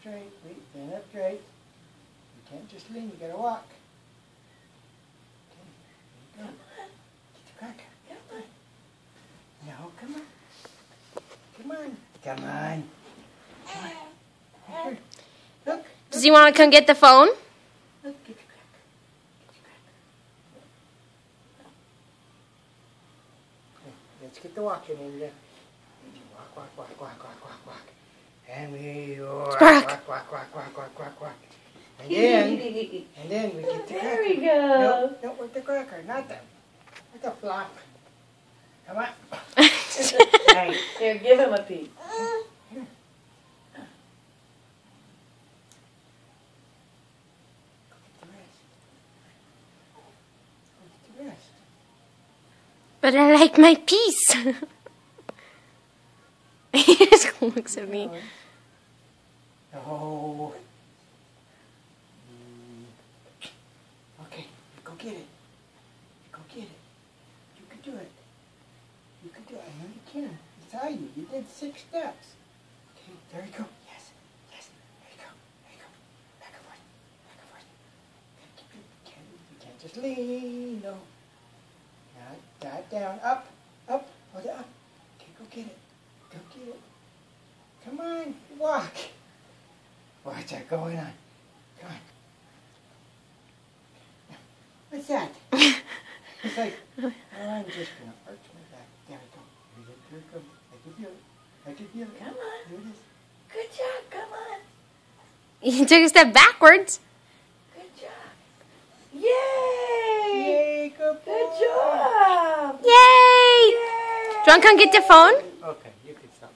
straight. Wait, stand up straight. You can't just lean, you gotta walk. Okay, there you go. Get the cracker. Come on. No, come on. Come on. Come on. Come on. Here. Look. Does he want to come get the phone? Look, get the cracker. Get the cracker. Okay, let's get the walking in there. Walk, walk, walk, walk, walk, walk, walk. And we walk, Spark. walk, walk, walk, walk, walk, walk, walk. And then we get the cracker. There we go. No, with the cracker, not with the flop. Come on. Hey, here, give him a piece. Here. Go get the rest. Go get the rest. But I like my piece. He just looks at me. No. Okay, go get it. Go get it. You can do it. You can do it. I know you can. I saw you. You did 6 steps. Okay, there you go. Yes. Yes. There you go. There you go. Back and forth. Back and forth. You can't just lean. No. Not down. Up. Up. Hold it up. Okay, go get it. Go get it. Come on. Walk. What's that going on? Come on. What's that? It's like, oh, I'm just going to arch my back. There we go. Here it comes. I can feel it. I can feel it. Come on. Here it is. Good job, come on. He took a step backwards. Good job. Yay! Yay, good boy. Good job. Yay! Yay! Do you want to come get the phone? Okay, you can stop.